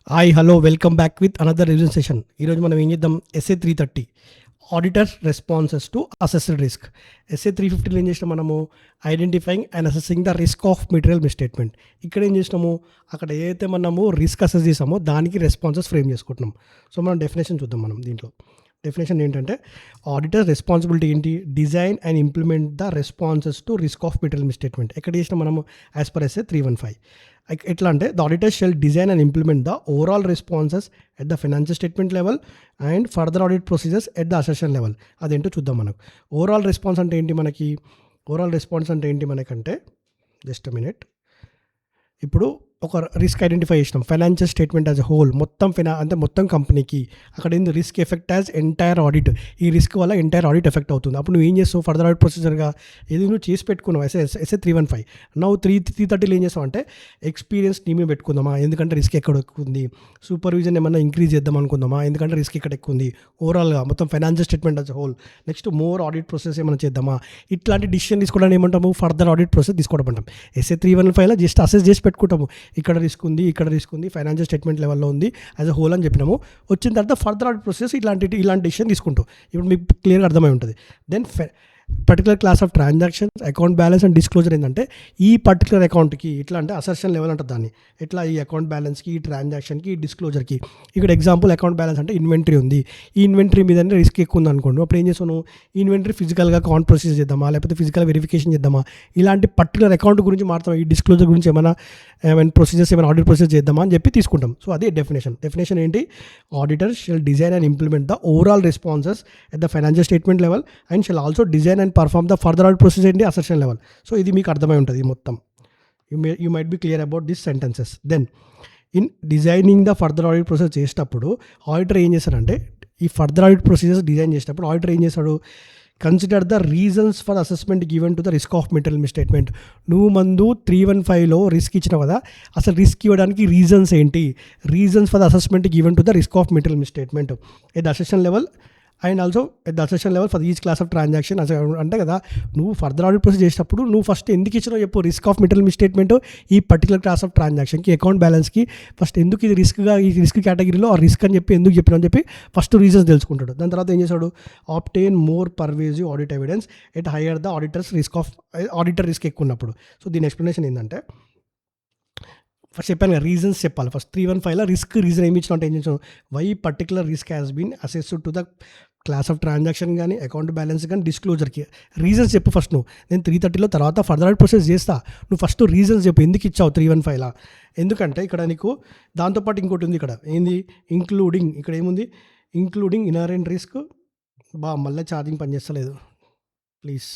Hi hello welcome back with another revision session. ఈరోజు మనం ఏం చేద్దాం, SA 330 auditor responses to assessed risk. SA 350లో ఏం చేసినాం మనము, identifying and assessing the risk of material misstatement. ఇక్కడ ఏం చేసినాము, అక్కడ ఏదైతే మనము రిస్క్ అసెస్ చేసామో దానికి రెస్పాన్సెస్ ఫ్రేమ్ చేసుకుంటున్నాం. సో మనం డెఫినేషన్ చూద్దాం. మనం దీంట్లో డెఫినేషన్ ఏంటంటే, ఆడిటర్ రెస్పాన్సిబిలిటీ ఏంటి, design and implement the responses to risk of material misstatement. ఎక్కడ చేసినా మనము యాజ్ పర్ ఎస్ఏ 315. ఎట్లా అంటే, the auditor shall design and implement the overall responses at the financial statement level and further audit procedures at the assertion level. అదేంటో చూద్దాం. మనకు overall response అంటే ఏంటి, మనకంటే జస్ట్ మినిట్. ఇప్పుడు ఒక రిస్క్ ఐడెంటిఫై చేసినాం, financial statement as a whole, మొత్తం కంపెనీకి. అక్కడ ఏంది, risk effect as entire audit. ఈ రిస్క్ వల్ల ఎంటైర్ ఆడిట్ ఎఫెక్ట్ అవుతుంది. అప్పుడు నువ్వు ఏం చేస్తావు, ఫర్దర్ ఆడిట్ ప్రొసీజర్గా ఇది నువ్వు చేసి పెట్టుకున్నావు ఎస్ఏ 315. నవ్వు 330లో ఏం చేస్తావు అంటే, ఎక్స్పీరియన్స్ టీమే పెట్టుకుందామా, ఎందుకంటే రిస్క్ ఎక్కడ ఎక్కువ ఉంది, సూపర్విజన్ ఏమన్నా ఇంక్రీజ్ చేద్దాం అనుకుందామా, ఎందుకంటే రిస్క్ ఇక్కడ ఎక్కువ ఉంది. ఓవరాల్గా మొత్తం financial statement as a whole. Next more audit process ఏమైనా చేద్దామా, ఇట్లాంటి డిసిషన్ తీసుకోవడానికి ఏమంటాము, ఫర్దర్ ఆడిట్ ప్రాసెస్ తీసుకోవడం అంటాం. ఎస్ఏ 315లో జస్ట్ అసెస్ చేసి పెట్టుకుంటాము, ఇక్కడ రిస్క్ ఉంది, ఫైనాన్షియల్ స్టేట్మెంట్ లెవెల్లో ఉంది యాజ్ అ హోల్ అని చెప్పినాము. వచ్చిన తర్వాత ఫర్దర్ ఆడిట్ ప్రాసెస్ ఇలాంటి డిసిషన్ తీసుకుంటాం. ఇప్పుడు మీకు క్లియర్గా అర్థమై ఉంటుంది. Then particular class of transactions, account balance and disclosure ఏంటంటే, ఈ పర్టికులర్ అకౌంట్కి ఇట్లా అంటే అసర్షన్ లెవెల్ అంటుంది దాన్ని. ఎట్లా ఈ అకౌంట్ బ్యాలెన్స్కి, ఈ ట్రాన్సాక్షన్కి, ఈ డిస్క్లోజర్కి. ఇక్కడ ఎగ్జాంపుల్ అకౌంట్ బ్యాలెన్స్ అంటే ఇన్వెంటరీ ఉంది, ఈ ఇన్వెంటరీ మీద రిస్క్ ఎక్కువ ఉంది అనుకోండి. అప్పుడు ఏం చేస్తాను, ఈ ఇన్వెంటరీ ఫిజికల్గా కౌంట్ ప్రొసీజర్ చేద్దామా, లేకపోతే ఫిజికల్ వెరిఫికేషన్ చేద్దామా, ఇలాంటి పర్టికులర్ అకౌంట్ గురించి మాత్రం, ఈ డిస్క్లోజర్ గురించి ఏమైనా ప్రొసీజర్స్ ఏమైనా ఆడిట్ ప్రొసీజర్ చేద్దామా అని చెప్పి తీసుకుంటాం. సో అదే డెఫినేషన్ ఏంటి, auditor shall design and implement the overall responses at the financial statement level and shall also design and perform the further audit procedure in the assertion level. So ఇది మీకు అర్థమై ఉంటుంది మొత్తం. You might be clear about this sentences. Then in designing the further audit process చేసేటప్పుడు auditor ఏం చేస్తాడంటే, ఈ further audit procedures design చేసేటప్పుడు ఆడిటర్ ఏం చేస్తాడు, consider the reasons for assessment given to the risk of material misstatement. నువ్వు ముందు 315లో risk ఇచ్చినావు కదా, అసలు రిస్క్ ఇవ్వడానికి రీజన్స్ ఏంటి, reasons for the assessment given to the risk of material misstatement at the assertion level and also at the assertion level for each class of transaction. అంటే కదా, నువ్వు ఫర్దర్ ఆడిట్ ప్రొసీజర్ చేసేటప్పుడు నువ్వు first ఎందుకు ఇచ్చినావు చెప్పు, risk of material misstatement ఈ particular class of ట్రాన్సాక్షన్కి, అకౌంట్ బ్యాలెన్స్కి ఫస్ట్ ఎందుకు ఇది రిస్క్గా, ఈ రిస్క్ కేటగిరీలో ఆ రిస్క్ అని చెప్పి ఎందుకు చెప్పినా అని చెప్పి ఫస్ట్ రీజన్స్ తెలుసుకుంటాడు. దాని తర్వాత ఏం చేశాడు, obtain more persuasive audit evidence at higher the auditor risk ఎక్కువ ఉన్నప్పుడు. సో దీని ఎక్స్ప్లెనేషన్ ఏంటంటే, ఫస్ట్ చెప్పాను కదా, రీజన్స్ చెప్పాలి. ఫస్ట్ 315లో రీజన్ ఏమి ఇచ్చినా అంటే ఏం చేసాం, why particular risk has been assessed to the class of transaction కానీ, అకౌంట్ బ్యాలెన్స్ కానీ, డిస్క్లోజర్కి రీజన్స్ చెప్పు ఫస్ట్ నువ్వు. నేను 330లో తర్వాత ఫర్దర్ ఆడిట్ ప్రాసెస్ చేస్తా, నువ్వు ఫస్ట్ రీజన్స్ చెప్పు ఎందుకు ఇచ్చావు 315లా. ఎందుకంటే ఇక్కడ నీకు దాంతోపాటు ఇంకోటి ఉంది, ఇక్కడ ఏంది, ఇక్కడ ఏముంది, ఇంక్లూడింగ్ ఇన్హరెంట్ రిస్క్. మళ్ళీ ఛార్జింగ్ పనిచేస్తలేదు, please.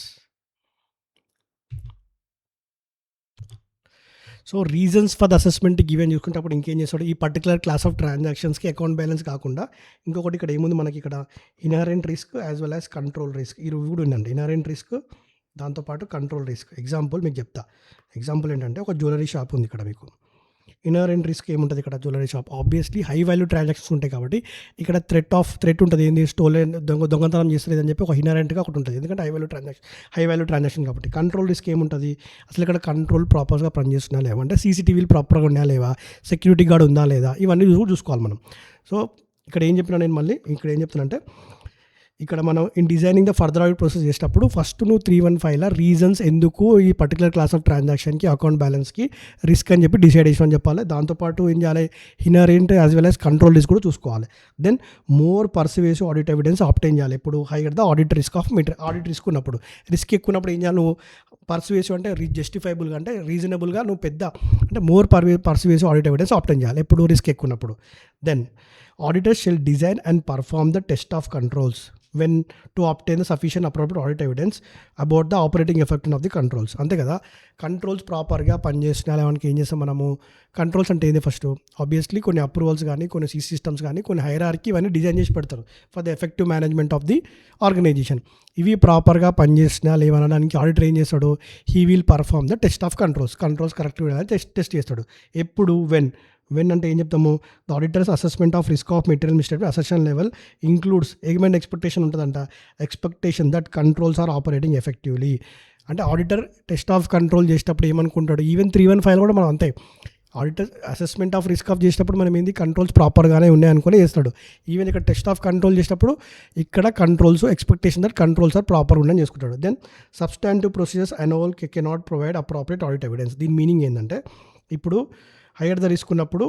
So reasons for the assessment given చూసుకుంటే అప్పుడు ఇంకేం చేస్తాడు, ఈ పర్టికులర్ క్లాస్ ఆఫ్ ట్రాన్సాక్షన్స్కి అకౌంట్ బ్యాలెన్స్ కాకుండా ఇంకొకటి ఇక్కడ ఏముంది మనకి, ఇక్కడ inherent risk as well as control risk. ఈ కూడా ఉందండి, ఇన్హరెంట్ రిస్క్ దాంతోపాటు కంట్రోల్ రిస్క్. ఎగ్జాంపుల్ మీకు చెప్తా. ఎగ్జాంపుల్ ఏంటంటే, ఒక జ్యువెలరీ షాప్ ఉంది ఇక్కడ మీకు. ఇన్హరెంట్ రిస్క్ ఏముంటుంది ఇక్కడ, jewellery shop obviously high value transactions ఉంటాయి కాబట్టి ఇక్కడ థ్రెట్ ఉంటుంది, ఏంది, స్టోలెన్, దొంగతనం చేస్తుంది అని చెప్పి ఒక ఇన్హరెంట్గా ఒకటి ఉంటుంది, ఎందుకంటే హై వాల్యూ ట్రాన్సాక్షన్ కాబట్టి. కంట్రోల్ రిస్క్ ఏముంటుంది, అసలు ఇక్కడ కంట్రోల్ ప్రాపర్గా పనిచేస్తున్నా లేవా, అంటే సీసీటీవీలు ప్రాపర్గా ఉన్నా లేవా, సెక్యూరిటీ గార్డ్ ఉందా లేదా, ఇవన్నీ చూసుకోవాలి మనం. సో ఇక్కడ ఏం చెప్పినా నేను మళ్ళీ ఇక్కడ ఏం చెప్తున్నానంటే, ఇక్కడ మనం in designing the further audit process చేసేటప్పుడు ఫస్ట్ నువ్వు 315లో రీజన్స్ ఎందుకు ఈ పర్టికులర్ క్లాస్ ఆఫ్ ట్రాన్సాక్షన్కి, అకౌంట్ బ్యాలెన్స్కి రిస్క్ అని చెప్పి డిసైడ్ చేసామని చెప్పాలి. దాంతోపాటు ఏం చేయాలి, inherent as well as control risk కూడా చూసుకోవాలి. Then more persuasive audit evidence obtain చేయాలి. ఇప్పుడు హైయర్ ద ఆడిట్ రిస్క్ ఉన్నప్పుడు, రిస్క్ ఎక్కువ ఉన్నప్పుడు ఏం చేయాలి, నువ్వు పర్సువేసివ్ అంటే జస్టిఫైబుల్గా, అంటే రీజనబుల్గా నువ్వు అంటే more persuasive audit evidence obtain చేయాలి ఎప్పుడు రిస్క్ ఎక్కువ ఉన్నప్పుడు. Then auditors shall design and perform the test of controls when to obtain the sufficient appropriate audit evidence about the operating effectiveness of the controls. అంతే కదా, controls ప్రాపర్గా పనిచేస్తున్నా లేవనికి ఏం చేస్తాం మనము, కంట్రోల్స్ అంటే ఏంది, ఫస్ట్ ఆబ్వియస్లీ కొన్ని అప్రూవల్స్ కానీ, కొన్ని సిస్టమ్స్ కానీ, కొన్ని హైరార్కీ ఇవన్నీ డిజైన్ చేసి పెడతారు for the effective management of the organization. ఇవి ప్రాపర్గా పనిచేస్తున్నా లేవనడానికి ఆడిటర్ ఏం చేస్తాడు, he will perform the test of controls కరెక్ట్గా టెస్ట్ చేస్తాడు. ఎప్పుడు, వెన్ అంటే ఏం చెప్తాము, the auditor's assessment of risk of material misstatement assertion level includes ఏమైనా ఎక్స్పెక్టేషన్ ఉంటుందంట, expectation that controls are operating effectively. అంటే ఆడిటర్ టెస్ట్ ఆఫ్ కంట్రోల్ చేసేటప్పుడు ఏమనుకుంటాడు, ఈవెన్ 315 కూడా మనం అంతే, auditor assessment of risk of చేసినప్పుడు మనం ఏంది కంట్రోల్స్ ప్రాపర్గానే ఉన్నాయనుకొని చేస్తాడు. ఈవెన్ ఇక్కడ టెస్ట్ ఆఫ్ కంట్రోల్ చేసినప్పుడు ఇక్కడ controls expectation that controls are proper ఉండని చేసుకుంటాడు. Then substantive procedures and all cannot provide appropriate audit evidence. దీని మీనింగ్ ఏంటంటే ఇప్పుడు హైయర్ ద రిస్క్ ఉన్నప్పుడు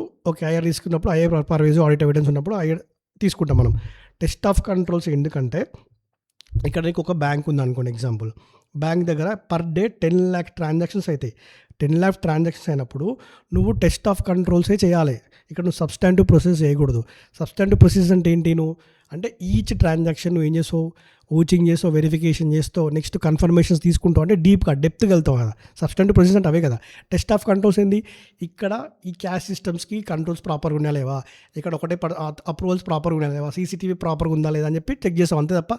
హైయర్ రిస్క్ ఉన్నప్పుడు హైయర్ పర్వేజ్ ఆడిట్ ఎవిడెన్స్ ఉన్నప్పుడు హైయర్ తీసుకుంటాం మనం. టెస్ట్ ఆఫ్ కంట్రోల్స్ ఎందుకంటే ఇక్కడ నీకు ఒక బ్యాంక్ ఉంది అనుకోండి, ఎగ్జాంపుల్ బ్యాంక్ దగ్గర పర్ డే 10 lakh ట్రాన్సాక్షన్స్ అవుతాయి. 10 lakh ట్రాన్సాక్షన్స్ అయినప్పుడు నువ్వు టెస్ట్ ఆఫ్ కంట్రోల్సే చేయాలి. ఇక్కడ నువ్వు సబ్స్టాంటివ్ ప్రొసెస్ చేయకూడదు. సబ్స్టాంటివ్ ప్రొసెస్ అంటే ఏంటి? అంటే ఈచ్ ట్రాన్సాక్షన్ నువ్వు ఏం చేస్తావు, ఓచింగ్ చేస్తావు, వెరిఫికేషన్ చేస్తావు, నెక్స్ట్ కన్ఫర్మేషన్స్ తీసుకుంటావు, అంటే డీప్గా డెప్త్కి వెళ్తావు కదా. సబ్స్టాంటివ్ ప్రొసెస్ అంటే అవే కదా. టెస్ట్ ఆఫ్ కంట్రోల్స్ ఏంది? ఇక్కడ ఈ క్యాష్ సిస్టమ్స్కి కంట్రోల్స్ ప్రాపర్గా ఉన్నా లేవా, ఇక్కడ ఒకటే అప్రూవల్స్ ప్రాపర్గా ఉన్నా లేవా, సీసీటీవీ ప్రాపర్గా ఉందా లేదా అని చెప్పి చెక్ చేస్తావు, అంతే తప్ప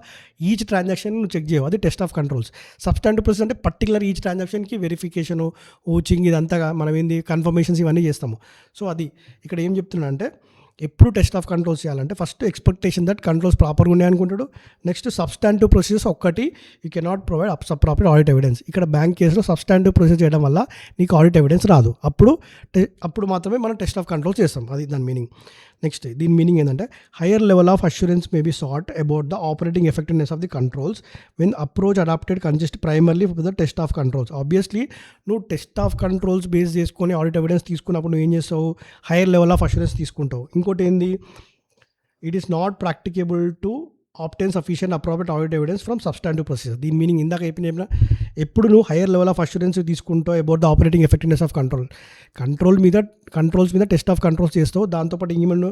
ఈచ్ ట్రాన్సాక్షన్ నువ్వు చెక్ చేయవు. అది test of controls. Substantive process అంటే పర్టికులర్ ఈచ్ ట్రాన్సాక్షన్కి వెరిఫికేషను, ఓచింగ్, ఇదంతా మనం ఏంది కన్ఫర్మేషన్స్ ఇవన్నీ చేస్తాము. సో అది ఇక్కడ ఏం చెప్తున్నా అంటే ఎప్పుడు టెస్ట్ ఆఫ్ కంట్రోల్స్ చేయాలంటే ఫస్ట్ ఎక్స్పెక్టేషన్ దట్ కంట్రోల్స్ ప్రాపర్గా ఉన్నాయి అనుకుంటాడు. నెక్స్ట్ సబ్స్టాంటివ్ ప్రొసీజర్స్ ఒక్కటి you cannot provide proper audit evidence. ఇక్కడ బ్యాంక్ కేసులో సబ్స్టాంటివ్ ప్రొసీజర్ చేయడం వల్ల నీకు ఆడిట్ ఎవిడెన్స్ రాదు. అప్పుడు మాత్రమే మనం టెస్ట్ ఆఫ్ కంట్రోల్స్ చేస్తాం. అది దాని మీనింగ్. నెక్స్ట్ దీని మీనింగ్ ఏంటంటే higher level of assurance may be sought about the operating effectiveness of the controls when approach adopted consist primarily for the test of controls. Obviously నువ్వు test of controls base చేసుకొని audit evidence తీసుకున్నప్పుడు నువ్వు ఏం చేస్తావు, hire level of assurance తీసుకుంటావు. ఇంకోటి ఏంది, it is not practicable to obtain sufficient appropriate audit evidence from substantive procedure. దీని మీనింగ్ ఇందాక చెప్పిన ఎప్పుడు నువ్వు హైయర్ లెవెల్ ఆఫ్ అష్యూరెన్స్ తీసుకుంటావు about the operating effectiveness of controls మీద టెస్ట్ ఆఫ్ కంట్రోల్స్ చేస్తావు. దాంతోపాటు ఏమన్నా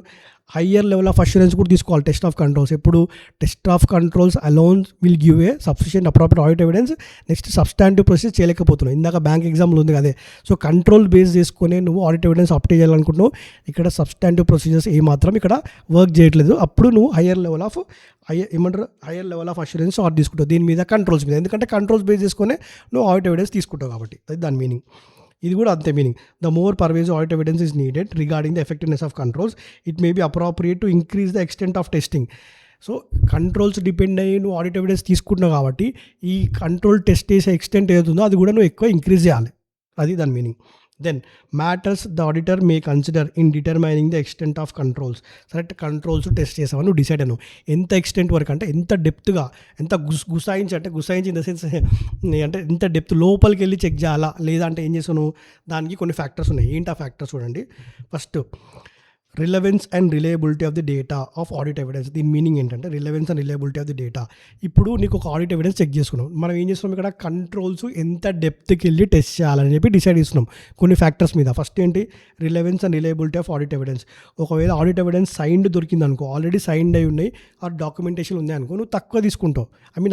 హయ్యర్ లెవెల్ ఆఫ్ అష్యూరెన్స్ కూడా తీసుకోవాలి టెస్ట్ ఆఫ్ కంట్రోల్స్. ఎప్పుడు test of controls alone will give a sufficient appropriate audit evidence. Next substantive procedure చేయలేకపోతున్నావు. ఇందాక బ్యాంక్ ఎగ్జాంపుల్ ఉంది అదే. సో కంట్రోల్ బేస్ చేసుకొని నువ్వు ఆడిట్ ఎవిడెన్స్ అప్డేట్ చేయాలనుకుంటున్నావు. ఇక్కడ సబ్స్టాంటివ్ ప్రొసీజర్స్ ఏమాత్రం ఇక్కడ వర్క్ చేయట్లేదు. అప్పుడు నువ్వు higher level of assurance order తీసుకుంటావు దీని మీద, కంట్రోల్స్ మీద. ఎందుకంటే కంట్రోల్స్ బేస్ చేసుకొని నువ్వు ఆడిట్ ఎవిడెన్స్ తీసుకుంటావు కాబట్టి. అది దాని మీనింగ్. ఇది కూడా అంతే meaning. The more persuasive audit evidence is needed regarding the effectiveness of controls. It may be appropriate to increase the extent of testing. So controls depend అయ్యి నువ్వు ఆడిట్ ఎవిడెన్స్ తీసుకుంటున్నావు కాబట్టి ఈ కంట్రోల్ టెస్ట్ చేసే extent ఏదైతుందో అది కూడా నువ్వు ఎక్కువ ఇంక్రీజ్ చేయాలి. అది దాని meaning. Then matters the auditor may consider in determining the extent of controls. Correct controls test చేసావని నువ్వు డిసైడ్ అయ్యావు. ఎంత ఎక్స్టెంట్ వరకు అంటే ఎంత డెప్త్గా, ఎంత గుసాయించి ఇన్ ద సెన్స్ అంటే ఎంత డెప్త్ లోపలికి వెళ్ళి చెక్ చేయాలా లేదా అంటే ఏం చేసావు, దానికి కొన్ని ఫ్యాక్టర్స్ ఉన్నాయి. ఏంటి ఆ ఫ్యాక్టర్స్ చూడండి. First relevance and reliability of the data of audit evidence. దీని మీనింగ్ ఏంటంటే relevance and reliability of the data. ఇప్పుడు నీకు ఒక ఆడిట్ ఎవిడెన్స్ చెక్ చేసుకున్నాం, మనం ఏం చేస్తున్నాం ఇక్కడ కంట్రోల్స్ ఎంత డెప్త్కి వెళ్ళి టెస్ట్ చేయాలని చెప్పి డిసైడ్ చేస్తున్నాం కొన్ని ఫ్యాక్టర్స్ మీద. ఫస్ట్ ఏంటి, relevance and reliability of audit evidence. ఒకవేళ ఆడిట్ ఎవిడెన్స్ సైన్డ్ దొరికింది అనుకో, ఆల్రెడీ సైన్డ్ అయి ఉన్నాయి, ఆ డాక్యుమెంటేషన్ ఉంది అనుకో, నువ్వు తక్కువ తీసుకుంటావు.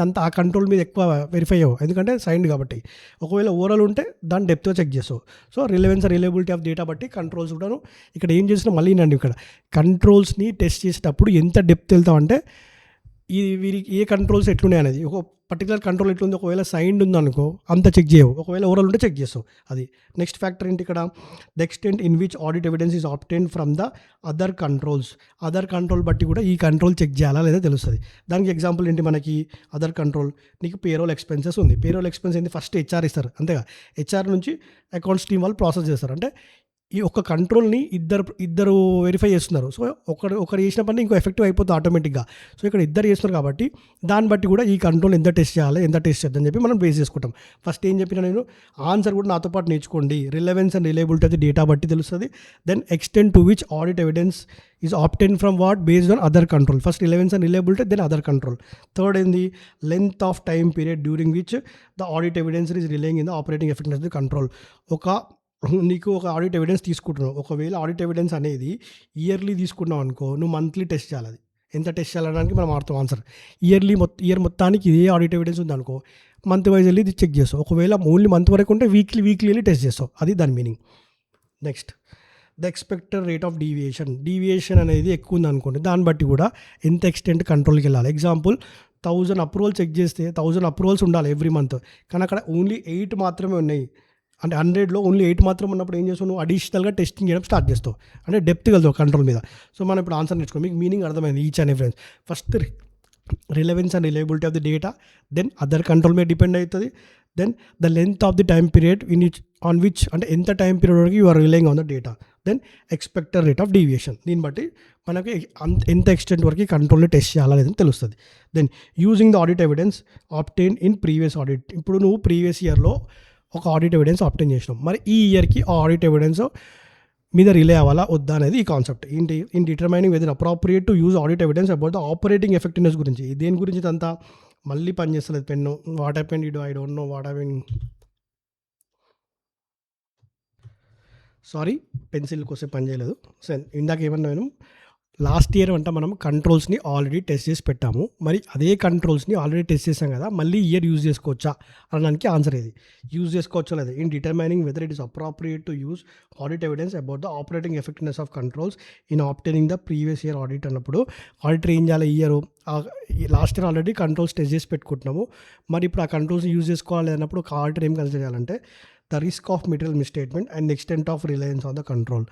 అంత ఆ కంట్రోల్ మీద ఎక్కువ వెరిఫై అవ్వవు ఎందుకంటే సైన్డ్ కాబట్టి. ఒకవేళ ఓవరాల్ ఉంటే దాన్ని డెప్త్గా చెక్ చేస్తావు. So relevance and reliability of data బట్టి కంట్రోల్స్ కూడా ఇక్కడ ఏం చేసినా మళ్ళీ ఇక్కడ కంట్రోల్స్ని టెస్ట్ చేసేటప్పుడు ఎంత డెప్త్ వెళ్తామంటే వీరికి ఏ కంట్రోల్స్ ఎట్లున్నాయి అనేది. ఒక పర్టికులర్ కంట్రోల్ ఎట్లుంది, ఒకవేళ సైన్డ్ ఉందనుకో అంత చెక్ చేయవు, ఒకవేళ ఓవరాల్ ఉంటే చెక్ చేస్తావు. అది నెక్స్ట్ ఫ్యాక్టర్ ఏంటి ఇక్కడ, the extent in which audit evidence is obtained from the other control బట్టి కూడా ఈ కంట్రోల్ చెక్ చేయాలా లేదా తెలుస్తుంది. దానికి ఎగ్జాంపుల్ ఏంటి, మనకి అదర్ కంట్రోల్ నీకు పేరోల్ ఎక్స్పెన్సెస్ ఉంది. పేరోల్ ఎక్స్పెన్స్ ఏంటి, ఫస్ట్ హెచ్ఆర్ ఇస్తారు అంతేగా, హెచ్ఆర్ నుంచి అకౌంట్స్ టీమ్ వాళ్ళు ప్రాసెస్ చేస్తారు. అంటే ఈ ఒక్క కంట్రోల్ని ఇద్దరు వెరిఫై చేస్తున్నారు. సో ఒకరు చేసిన పని ఇంకో ఎఫెక్టివ్ అయిపోతుంది ఆటోమేటిక్గా. సో ఇక్కడ ఇద్దరు చేస్తున్నారు కాబట్టి దాన్ని బట్టి కూడా ఈ కంట్రోల్ ఎంత టెస్ట్ చేయాలి, ఎంత టెస్ట్ చేద్దని చెప్పి మనం బేస్ చేసుకుంటాం. ఫస్ట్ ఏం చెప్పినా నేను, ఆన్సర్ కూడా నాతో పాటు నేర్చుకోండి. Relevance and reliability of the data బట్టి తెలుస్తుంది. Then extent to which audit evidence is obtain from what based on other control. First relevance and reliability, then other control. Third ఏంది, length of time period during which the audit evidence is relying in the operating effectiveness of the control. నీకు ఒక audit evidence తీసుకుంటున్నావు, ఒకవేళ audit evidence అనేది yearly తీసుకున్నావు అనుకో, నువ్వు monthly test చేయాలి. అది ఎంత టెస్ట్ చేయాలడానికి మనం ఆడుతాం ఆన్సర్. ఇయర్ మొత్తానికి ఇదే ఆడిట్ ఎవిడెన్స్ ఉంది అనుకో, మంత్ వైజ్ వెళ్ళి ఇది చెక్ చేస్తావు. ఒకవేళ ఓన్లీ మంత్ వరకు ఉంటే వీక్లీ వెళ్ళి టెస్ట్ చేస్తావు. అది దాని meaning. Next the expected rate of deviation అనేది ఎక్కువ ఉంది అనుకోండి, దాన్ని బట్టి కూడా ఎంత ఎక్స్టెంట్ కంట్రోల్కి వెళ్ళాలి. ఎగ్జాంపుల్ 1000 అప్రూవల్ చెక్ చేస్తే 1000 అప్రూవల్స్ ఉండాలి ఎవ్రీ మంత్, కానీ అక్కడ ఓన్లీ 8 మాత్రమే ఉన్నాయి. అంటే 100లో ఓన్లీ 8 మాత్రం ఉన్నప్పుడు ఏం చేస్తావు, నువ్వు అడిషనల్గా టెస్టింగ్ చేయడం స్టార్ట్ చేస్తావు. అంటే డెప్త్ వెళ్తావు కంట్రోల్ మీద. సో మనం ఇప్పుడు ఆన్సర్ నేర్చుకో, మీకు మీనింగ్ అర్థమైంది each and every. First relevance and reliability of the data, then other control మీద డిపెండ్ అవుతుంది, then the length of the time period in which on which అంటే ఎంత టైం పీరియడ్ వరకు you are relying on the data. Then expected rate of deviation, దీన్ని బట్టి మనకి ఎంత extent వరకు కంట్రోల్ని టెస్ట్ చేయాలా లేదని తెలుస్తుంది. Then using the audit evidence obtain in previous audit, ఇప్పుడు నువ్వు ప్రీవియస్ ఇయర్లో ఒక ఆడిట్ ఎవిడెన్స్ ఆబ్టైన్ చేసినావు, మరి ఈ ఇయర్కి ఆ ఆడిట్ ఎవిడెన్స్ మీద రిలే అవ్వాలా వద్దా అనేది ఈ కాన్సెప్ట్. ఏంటి in determining whether appropriate to use audit evidence about the operating effectiveness గురించి. దేని గురించి ఇదంతా మళ్ళీ పనిచేస్తలేదు pen. What happened I don't know what happened, sorry pencil కోసం పని చేయలేదు. సో ఇందాక ఏమన్నా నేను లాస్ట్ ఇయర్ అంటే మనం కంట్రోల్స్ని ఆల్రెడీ టెస్ట్ చేసి పెట్టాము, మరి అదే కంట్రోల్స్ని ఆల్రెడీ టెస్ట్ చేసాం కదా, మళ్ళీ ఇయర్ యూజ్ చేసుకోవచ్చా అనడానికి ఆన్సర్ ఇది. యూజ్ చేసుకోవచ్చా లేదు. In determining whether it is appropriate to use audit evidence about the operating effectiveness of controls in obtaining the previous year audit అన్నప్పుడు ఆడిటర్ ఏం చేయాలి, year last year already controls test చేసి పెట్టుకుంటున్నాము, మరి ఇప్పుడు ఆ కంట్రోల్స్ని యూజ్ చేసుకోవాలి అన్నప్పుడు ఒక ఆడిటర్ ఏం కన్సిడర్ చేయాలంటే the risk of material misstatement and extent of Reliance on the control.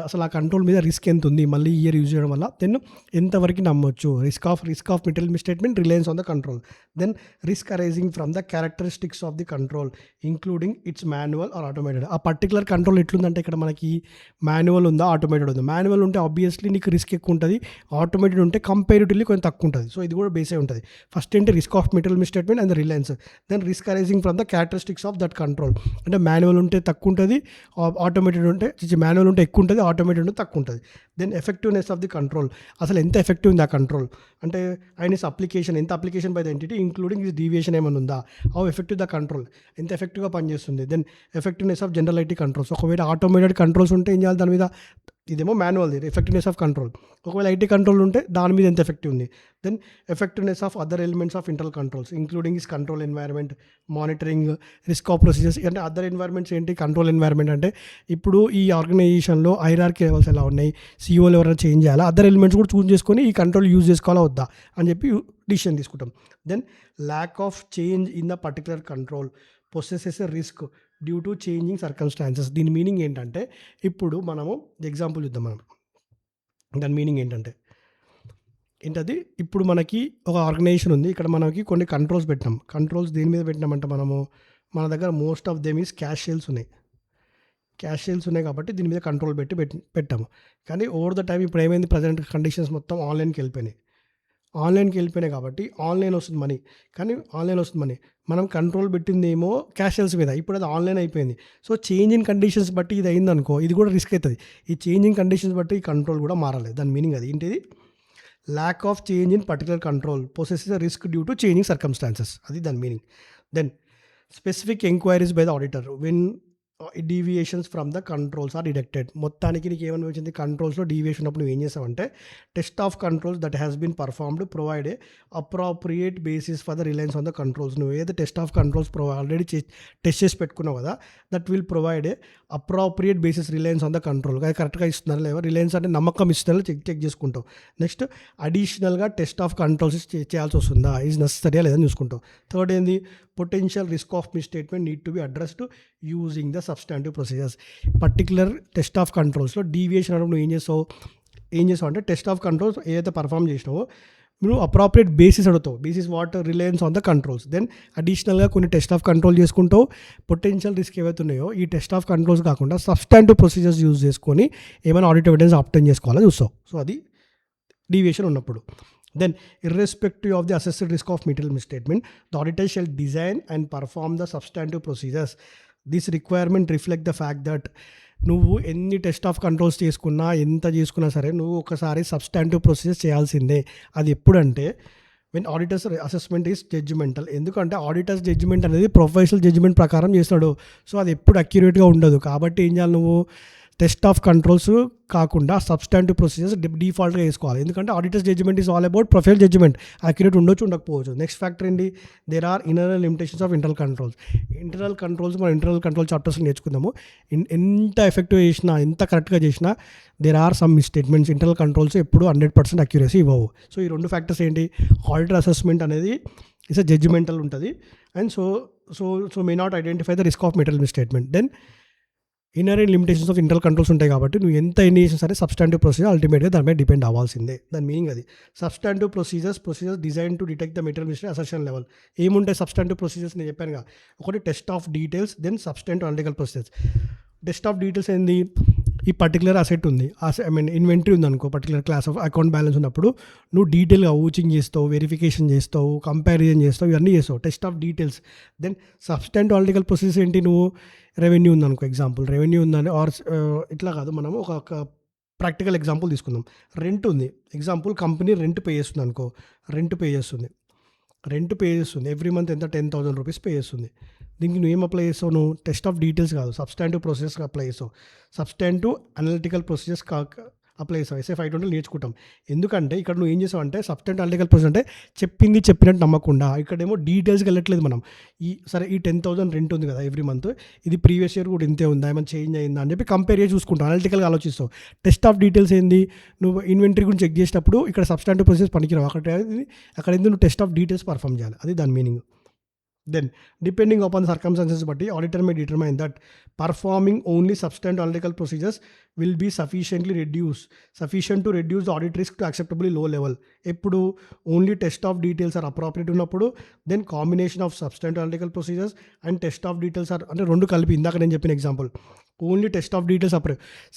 అసలు ఆ కంట్రోల్ మీద రిస్క్ ఎంత ఉంది, మళ్ళీ ఇయర్ యూజ్ చేయడం వల్ల దెన్ ఎంతవరకు నమ్మొచ్చు. Risk of material misstatement, reliance on the control, then risk arising from the characteristics of the control including its manual or automated. ఆ పర్టికులర్ కంట్రోల్ ఎట్లుందంటే ఇక్కడ మనకి మాన్యువల్ ఉందా ఆటోమేటెడ్ ఉందా. మాన్యువల్ ఉంటే ఆబ్వియస్లీ నీకు రిస్క్ ఎక్కువ ఉంటుంది, ఆటోమేటెడ్ ఉంటే కంపేరిటివ్లీ కొంచెం తక్కువ ఉంటుంది. సో ఇది కూడా బేస్ అయి ఉంటుంది. ఫస్ట్ ఏంటి risk of material misstatement and reliance, then risk arising from the characteristics of that control. అంటే మాన్యువల్ ఉంటే తక్కువ ఉంటుంది, ఆటోమేటెడ్ ఉంటే మాన్యువల్ ఉంటే ఎక్కువ ఉంటుంది, ఆటోమేటెడ్ ఉంటే తక్కువ ఉంటుంది. Then effectiveness of the control, అసలు ఎంత ఎఫెక్టివ్ ఉంది ఆ కంట్రోల్, అంటే అండ్ ఇస్ అప్లికేషన్, ఎంత application by the entity including its deviation ఏమైనా ఉందా, హౌ ఎఫెక్టివ్ ద కంట్రోల్, ఎంత ఎఫెక్టివ్గా పనిచేస్తుంది. Then effectiveness of general IT controls, ఒకవేళ ఆటోమేటెడ్ కంట్రోల్స్ ఉంటే ఏం చేయాలి దాని మీద, ఇదేమో మాన్యువల్ది ఎఫెక్టివ్నెస్ ఆఫ్ కంట్రోల్, ఒకవేళ ఐటీ కంట్రోల్ ఉంటే దాని మీద ఎంత ఎఫెక్టివ్ ఉంది. Then effectiveness of other elements of internal controls including is control environment, monitoring, risk of procedures. అంటే అదర్ ఎన్వైర్న్మెంట్స్ ఏంటి, కంట్రోల్ ఎన్వైర్న్మెంట్ అంటే ఇప్పుడు ఈ ఆర్గనైజేషన్లో హైరార్కీ లెవెల్స్ ఎలా ఉన్నాయి, సీఈఓలు ఎవరైనా చేంజ్ చేయాలా, అదర్ ఎలిమెంట్స్ కూడా చూస్ చేసుకొని ఈ కంట్రోల్ యూజ్ చేసుకోవాలా వద్దా అని చెప్పి డిసిషన్ తీసుకుంటాం. Then lack of change in the particular control poses a risk due to changing circumstances. దీని మీనింగ్ ఏంటంటే ఇప్పుడు మనము ఎగ్జాంపుల్ చూద్దాం. మనం దాని మీనింగ్ ఏంటంటే ఇప్పుడు మనకి ఒక ఆర్గనైజేషన్ ఉంది, ఇక్కడ మనకి కొన్ని కంట్రోల్స్ పెట్టినాం. కంట్రోల్స్ దేని మీద పెట్టినామంటే మనము మన దగ్గర most of them is cash sales ఉన్నాయి. క్యాష్ సేల్స్ ఉన్నాయి కాబట్టి దీని మీద కంట్రోల్ పెట్టాము. కానీ ఓవర్ ద టైం ఇప్పుడు ఏమైంది, ప్రజెంట్ కండిషన్స్ మొత్తం ఆన్లైన్కి వెళ్ళిపోయినాయి కాబట్టి ఆన్లైన్ వస్తుంది మనీ, కానీ ఆన్లైన్ వస్తుంది మనీ, మనం కంట్రోల్ పెట్టింది ఏమో క్యాష్ సేల్స్ మీద, ఇప్పుడు అది ఆన్లైన్ అయిపోయింది. సో చేంజ్ ఇన్ కండిషన్స్ బట్టి ఇది అయింది అనుకో, ఇది కూడా రిస్క్ అవుతుంది. ఈ చేంజ్ ఇన్ కండిషన్స్ బట్టి ఈ కంట్రోల్ కూడా మారలేదు. దాని మీనింగ్ అది ఏంటిది, lack of change in particular control poses a risk due to changing circumstances, అది దాని meaning. Then specific enquiries by the auditor when deviations from the controls are detected. మొత్తానికి నీకు ఏమని వచ్చింది, కంట్రోల్స్లో డీవియేషన్ ఉన్నప్పుడు నువ్వు ఏం చేసావంటే test of controls that has been performed provide a appropriate basis for the reliance on the controls. నువ్వు ఏదైతే test of controls already test చేసి పెట్టుకున్నావు కదా, that will provide a appropriate basis reliance on the control. అది కరెక్ట్గా ఇస్తున్నారా లేదా, Reliance అంటే నమ్మకం ఇస్తున్నారా చెక్ చేసుకుంటావు. నెక్స్ట్ అడిషనల్గా టెస్ట్ ఆఫ్ కంట్రోల్స్ చేయాల్సి వస్తుందా, ఈజ్ నెసెసరీయా లేదని చూసుకుంటావు. థర్డ్ ఏంది, potential risk of misstatement need to be addressed using the substantive procedures. Particular test of కంట్రోల్స్లో డీవియేషన్ అన్నప్పుడు నువ్వు ఏం చేసావు అంటే టెస్ట్ ఆఫ్ కంట్రోల్స్ ఏదైతే పర్ఫామ్ చేసినావో నువ్వు అప్రాప్రియేట్ బేసిస్ అడుగుతావు, basis what reliance on the controls. Then అడిషనల్గా కొన్ని టెస్ట్ ఆఫ్ కంట్రోల్ చేసుకుంటావు. పొటెన్షియల్ రిస్క్ ఏవైతే ఉన్నాయో ఈ టెస్ట్ ఆఫ్ కంట్రోల్స్ కాకుండా సబ్స్టాంటివ్ ప్రొసీజర్స్ యూజ్ చేసుకొని ఏమైనా ఆడిట్ ఎవిడెన్స్ ఆబ్టైన్ చేసుకోవాలని చూస్తావు. సో అది డీవియేషన్ ఉన్నప్పుడు. Then, irrespective of the assessed risk of material misstatement, the auditor shall design and perform the substantive procedures. This requirement reflect the fact that నువ్వు ఎన్ని test of controls చేసుకున్నా ఎంత చేసుకున్నా సరే నువ్వు ఒకసారి సబ్స్టాంటివ్ ప్రొసీజర్స్ చేయాల్సిందే. అది ఎప్పుడంటే when auditors assessment is judgemental. ఎందుకంటే ఆడిటర్స్ జడ్జిమెంట్ అనేది ప్రొఫెషనల్ జడ్జిమెంట్ ప్రకారం చేస్తాడు. సో అది ఎప్పుడు అక్యురేట్గా ఉండదు. కాబట్టి ఏం చేయాలి, నువ్వు టెస్ట్ ఆఫ్ కంట్రోల్స్ కాకుండా సబ్స్టాంటివ్ ప్రొసీజర్స్ డిఫాల్ట్గా వేసుకోవాలి. ఎందుకంటే auditors judgement is all about professional judgement, accurate ఉండొచ్చు ఉండకపోవచ్చు. నెక్స్ట్ ఫ్యాక్టర్ ఏంటి, there are inner limitations of internal controls. మనం ఇంటర్నల్ కంట్రోల్ చాప్టర్స్ నేర్చుకుందాము. ఎంత ఎఫెక్టివ్ చేసినా ఎంత కరెక్ట్గా చేసినా there are some misstatements. Internal controls ఎప్పుడు 100% అక్యురసీ ఇవ్వవు. సో ఈ రెండు ఫ్యాక్టర్స్ ఏంటి, ఆడిటర్ అసెస్మెంట్ అనేది ఇట్స్ అ జడ్జిమెంటల్ ఉంటుంది and so may not identify the risk of material misstatement. Then inherent limitations of internal controls ఉంటాయి కాబట్టి నువ్వు ఎంత ఎన్ని చేసినా సరే సబ్స్టాంటివ్ ప్రొసీజర్ అల్టిమేట్గా దాని మీద డిపెండ్ అవ్వాల్సిందే. దాని మీనింగ్ అది. Substantive procedures design to detect the material mistake assertion level. ఏముంటాయి సబ్స్టాంటివ్ ప్రొసీజర్స్ నేను చెప్పానుగా, ఒకటి test of details, then substantive analytical procedures. Test of details ఏంది, ఈ పర్టికులర్ అసెట్ ఉంది, ఇన్వెంటరీ ఉంది అనుకో, particular class of account balance ఉన్నప్పుడు నువ్వు డీటెయిల్గా ఊచింగ్ చేస్తావు, వెరిఫికేషన్ చేస్తావు, కంపారిజన్ చేస్తావు, ఇవన్నీ చేస్తావు, test of details. Then substantive analytical procedures ఏంటి, నువ్వు రెవెన్యూ ఉందనుకో, ఎగ్జాంపుల్ రెవెన్యూ ఉందని, ఆర్ ఇట్లా కాదు, మనము ఒక ప్రాక్టికల్ ఎగ్జాంపుల్ తీసుకుందాం. రెంట్ ఉంది, ఎగ్జాంపుల్ కంపెనీ రెంట్ పే చేస్తుంది అనుకో, రెంట్ పే చేస్తుంది ఎవ్రీ మంత్ ఎంత 10,000 రూపీస్ పే చేస్తుంది. దీనికి నువ్వు ఏం అప్లై చేస్తావు, నువ్వు టెస్ట్ ఆఫ్ డీటెయిల్స్ కాదు, సబ్స్టాంటివ్ ప్రొసీజర్స్ అప్లై చేస్తావు, సబ్స్టాంటివ్ అనలిటికల్ ప్రొసీజర్స్ అప్లై చేస్తావు. ఎస్ఏ 520 నేర్చుకుంటాం. ఎందుకంటే ఇక్కడ నువ్వు ఏం చేసావు అంటే సబ్స్టాంటివ్ అనలిటికల్ ప్రొసీజర్ అంటే చెప్పినట్టు నమ్మకుండా, ఇక్కడేమో డీటెయిల్స్కి వెళ్ళట్లేదు మనం. ఈ 10,000 రెంట్ ఉంది కదా ఎవ్రీ మంత్, ఇది ప్రీవియస్ ఇయర్ కూడా ఇంతే ఉందా, ఏమైనా చేంజ్ అయిందా అని చెప్పి కంపేర్ చేసి చూసుకుంటావు, అనలిటికల్గా ఆలోచిస్తావు. టెస్ట్ ఆఫ్ డీటెయిల్స్ ఏంది, నువ్వు ఇన్వెంటరీ గురించి చెక్ చేసేటప్పుడు ఇక్కడ సబ్స్టాంటివ్ ప్రొసీజర్స్ పనికిరావు, అక్కడ ఏంది నువ్వు టెస్ట్ ఆఫ్ డీటెయిల్స్ పర్ఫామ్ చేయాలి, అది దాని meaning. Then, depending upon the circumstances, but the auditor may determine that performing only substantive analytical procedures will be sufficient to reduce the audit risk to acceptably low level. Eppudu only test of details are appropriate unnappudu, then combination of substantive analytical procedures and test of details are ante rendu kalipi indaka nenu cheppina example. Only test of details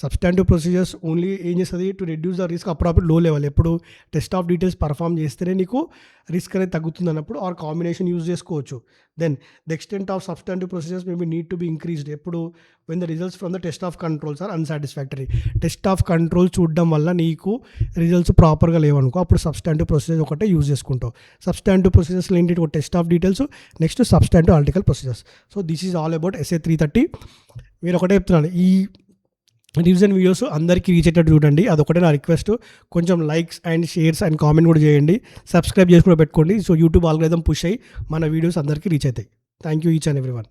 substantive procedures only ఏం చేస్తుంది to reduce the risk appropriate low level. ఎప్పుడు test of details perform చేస్తేనే నీకు risk అనేది తగ్గుతుంది అన్నప్పుడు or combination use చేసుకోవచ్చు. Then the extent of substantive procedures may be need to be increased ఎప్పుడు when the results from the test of controls are unsatisfactory. Test of control చూడడం వల్ల నీకు రిజల్ట్స్ ప్రాపర్గా లేవనుకో, అప్పుడు సబ్స్టాంటివ్ ప్రొసీజర్స్ ఒకటే use చేసుకుంటావు. సబ్స్టాంటివ్ ప్రొసీజర్స్ ఏంటి, ఒక test of details, next substantive analytical procedures. So this is all about SA 330. మీరు ఒకటే చెప్తున్నాను, ఈ రివిజన్ వీడియోస్ అందరికీ రీచ్ అయ్యేటట్టు చూడండి, అదొకటే నా రిక్వెస్ట్. కొంచెం likes and shares and comment కూడా చేయండి, సబ్స్క్రైబ్ చేసి కూడా పెట్టుకోండి. సో యూట్యూబ్ ఆల్గోరిథం పుష్ అయ్యి మన వీడియోస్ అందరికీ రీచ్ అవుతాయి. Thank you each and everyone.